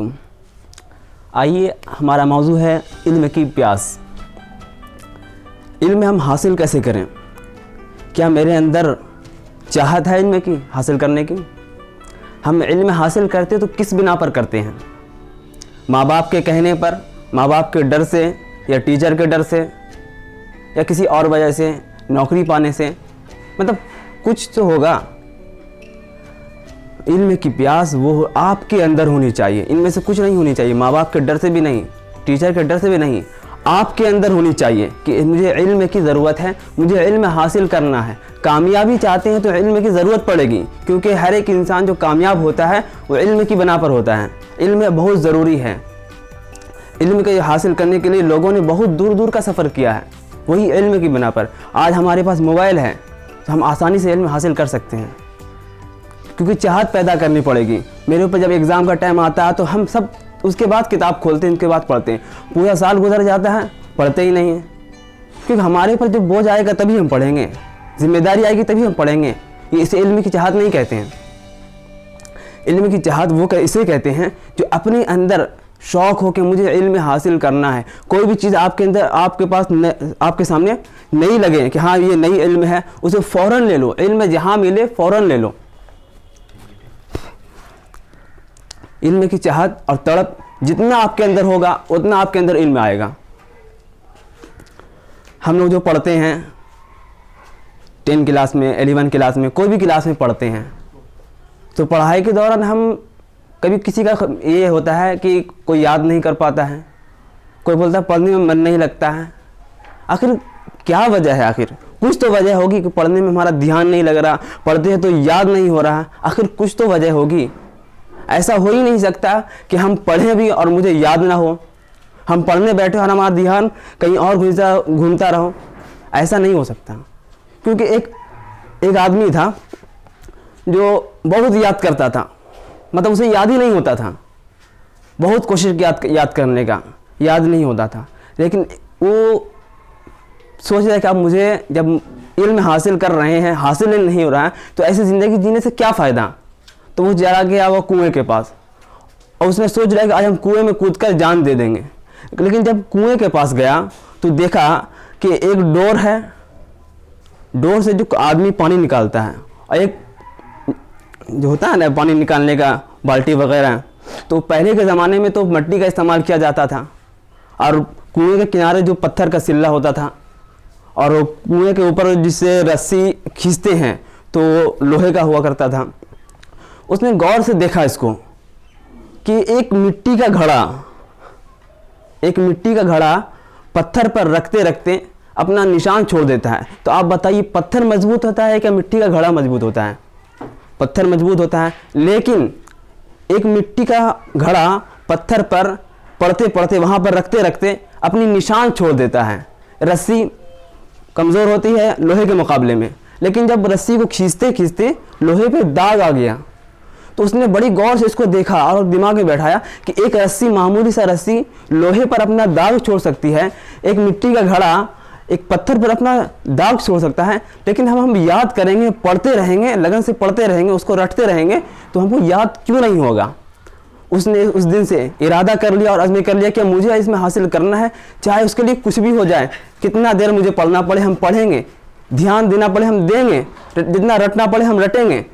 वालेकुम। आइए, हमारा मौजू है इल्म की प्यास। इल्म हम हासिल कैसे करें? क्या मेरे अंदर चाहत है इल्म की हासिल करने की? हम इल्म हासिल करते तो किस बिना पर करते हैं? माँ बाप के कहने पर, माँ बाप के डर से, या टीचर के डर से, या किसी और वजह से, नौकरी पाने से? मतलब कुछ तो होगा। इल्म की प्यास वो आपके अंदर होनी चाहिए, इनमें से कुछ नहीं होनी चाहिए। माँ बाप के डर से भी नहीं, टीचर के डर से भी नहीं, आपके अंदर होनी चाहिए कि मुझे इल्म की ज़रूरत है, मुझे इल्म हासिल करना है। कामयाबी चाहते हैं तो इल्म की ज़रूरत पड़ेगी, क्योंकि हर एक इंसान जो कामयाब होता है वो इल्म की बना पर होता है। इल्म बहुत ज़रूरी है। इल्म के हासिल करने के लिए लोगों ने बहुत दूर दूर का सफ़र किया है, वही इल्म की बना पर। आज हमारे पास मोबाइल है तो हम आसानी से इल्म हासिल कर सकते हैं, क्योंकि चाहत पैदा करनी पड़ेगी। मेरे ऊपर जब एग्ज़ाम का टाइम आता है तो हम सब उसके बाद किताब खोलते हैं, उसके बाद पढ़ते हैं। पूरा साल गुजर जाता है, पढ़ते ही नहीं हैं, क्योंकि हमारे ऊपर जब बोझ आएगा तभी हम पढ़ेंगे, जिम्मेदारी आएगी तभी हम पढ़ेंगे। ये इसे इल्म की चाहत नहीं कहते हैं। इल्म की चाहत वो इसे कहते हैं जो अपने अंदर शौक़ हो कि मुझे इल्म हासिल करना है। कोई भी चीज़ आपके अंदर, आपके पास, आपके सामने नई लगे कि हाँ ये नई इल्म है, उसे फ़ौरन ले लो। इल्म जहाँ मिले फ़ौरन ले लो। इल्म की चाहत और तड़प जितना आपके अंदर होगा उतना आपके अंदर इल्म आएगा। हम लोग जो पढ़ते हैं 10 क्लास में, 11 क्लास में, कोई भी क्लास में पढ़ते हैं, तो पढ़ाई के दौरान हम कभी किसी का ये होता है कि कोई याद नहीं कर पाता है, कोई बोलता है पढ़ने में मन नहीं लगता है। आखिर क्या वजह है? आखिर कुछ तो वजह होगी कि पढ़ने में हमारा ध्यान नहीं लग रहा, पढ़ते हैं तो याद नहीं हो रहा। आखिर कुछ तो वजह होगी। ऐसा हो ही नहीं सकता कि हम पढ़ें भी और मुझे याद ना हो, हम पढ़ने बैठे और हमारा ध्यान कहीं और घूमता रहो। ऐसा नहीं हो सकता, क्योंकि एक आदमी था जो बहुत याद करता था, मतलब उसे याद ही नहीं होता था। बहुत कोशिश की याद करने का, याद नहीं होता था। लेकिन वो सोच रहा है कि अब मुझे जब इल्म हासिल कर रहे हैं, हासिल नहीं हो रहा है, तो ऐसी ज़िंदगी जीने से क्या फ़ायदा। तो वो चला गया वो कुएं के पास, और उसने सोच रहा है कि आज हम कुएं में कूदकर जान दे देंगे। लेकिन जब कुएं के पास गया तो देखा कि एक डोर है, डोर से जो आदमी पानी निकालता है, और एक जो होता है ना पानी निकालने का बाल्टी वगैरह, तो पहले के ज़माने में तो मिट्टी का इस्तेमाल किया जाता था, और कुएं के किनारे जो पत्थर का सिल्ला होता था, और कुएं के ऊपर जिससे रस्सी खींचते हैं तो लोहे का हुआ करता था। उसने गौर से देखा इसको कि एक मिट्टी का घड़ा पत्थर पर रखते रखते अपना निशान छोड़ देता है। तो आप बताइए, पत्थर मजबूत होता है क्या मिट्टी का घड़ा मजबूत होता है? पत्थर मजबूत होता है, लेकिन एक मिट्टी का घड़ा पत्थर पर पढ़ते पढ़ते, वहाँ पर रखते रखते अपनी निशान छोड़ देता है। रस्सी कमज़ोर होती है लोहे के मुकाबले में, लेकिन जब रस्सी को खींचते खींचते लोहे पे दाग आ गया, तो उसने बड़ी गौर से इसको देखा और दिमाग में बैठाया कि एक रस्सी, मामूली सा रस्सी लोहे पर अपना दाग छोड़ सकती है, एक मिट्टी का घड़ा एक पत्थर पर अपना दाग छोड़ सकता है। लेकिन हम याद करेंगे, पढ़ते रहेंगे, लगन से पढ़ते रहेंगे, उसको रटते रहेंगे, तो हमको याद क्यों नहीं होगा। उसने उस दिन से इरादा कर लिया और अज़्म कर लिया कि मुझे इसमें हासिल करना है, चाहे उसके लिए कुछ भी हो जाए, कितना देर मुझे पढ़ना पड़े हम पढ़ेंगे, ध्यान देना पड़े हम देंगे, जितना रटना पड़े हम रटेंगे।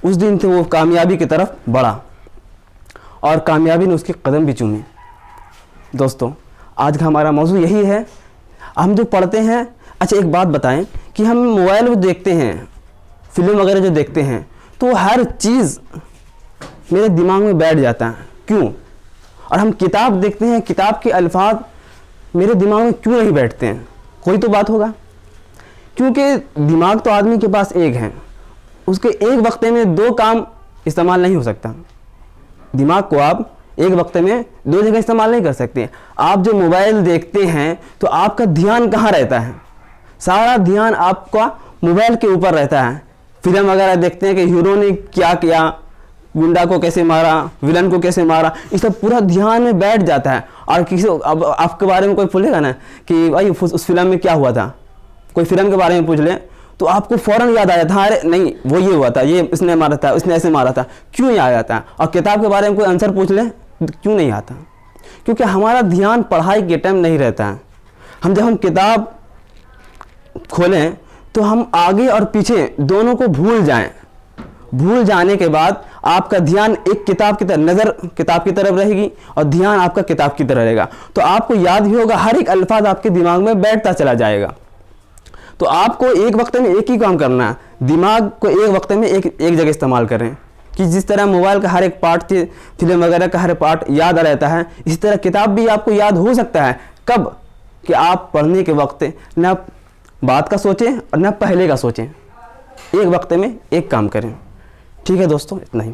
उस दिन से वो कामयाबी की तरफ बढ़ा, और कामयाबी ने उसके कदम भी चूमे। दोस्तों, आज का हमारा मौजू यही है। हम जो पढ़ते हैं, अच्छा एक बात बताएं कि हम मोबाइल में देखते हैं, फिल्म वगैरह जो देखते हैं, तो हर चीज़ मेरे दिमाग में बैठ जाता है। क्यों? और हम किताब देखते हैं, किताब के अल्फाज मेरे दिमाग में क्यों नहीं बैठते हैं? कोई तो बात होगा। क्योंकि दिमाग तो आदमी के पास एक है, उसके एक वक्त में 2 काम इस्तेमाल नहीं हो सकता। दिमाग को आप एक वक्त में 2 जगह इस्तेमाल नहीं कर सकते। आप जो मोबाइल देखते हैं तो आपका ध्यान कहाँ रहता है? सारा ध्यान आपका मोबाइल के ऊपर रहता है। फिल्म वगैरह देखते हैं कि हीरो ने क्या किया, गुंडा को कैसे मारा, विलन को कैसे मारा, ये सब पूरा ध्यान में बैठ जाता है। और किसी अब आपके बारे में कोई पूछेगा ना कि भाई उस फिल्म में क्या हुआ था, कोई फिल्म के बारे में पूछ ले तो आपको फ़ौरन याद आ जाता है, अरे नहीं वो ये हुआ था, ये इसने मारा था, इसने ऐसे मारा था, क्यों याद आता है। और किताब के बारे में कोई आंसर पूछ ले क्यों नहीं आता? क्योंकि हमारा ध्यान पढ़ाई के टाइम नहीं रहता है। जब हम किताब खोलें तो हम आगे और पीछे दोनों को भूल जाएं। भूल जाने के बाद आपका ध्यान एक किताब की तरफ, नज़र किताब की तरफ रहेगी और ध्यान आपका किताब की तरफ रहेगा। तो आपको याद भी होगा, हर एक अल्फाज आपके दिमाग में बैठता चला जाएगा। तो आपको एक वक्त में एक ही काम करना है, दिमाग को एक वक्त में एक जगह इस्तेमाल करें। कि जिस तरह मोबाइल का हर एक पार्ट, फिल्म वगैरह का हर पार्ट याद रहता है, इसी तरह किताब भी आपको याद हो सकता है। कब? कि आप पढ़ने के वक्त न बात का सोचें और न पहले का सोचें, एक वक्त में एक काम करें। ठीक है दोस्तों, इतना ही।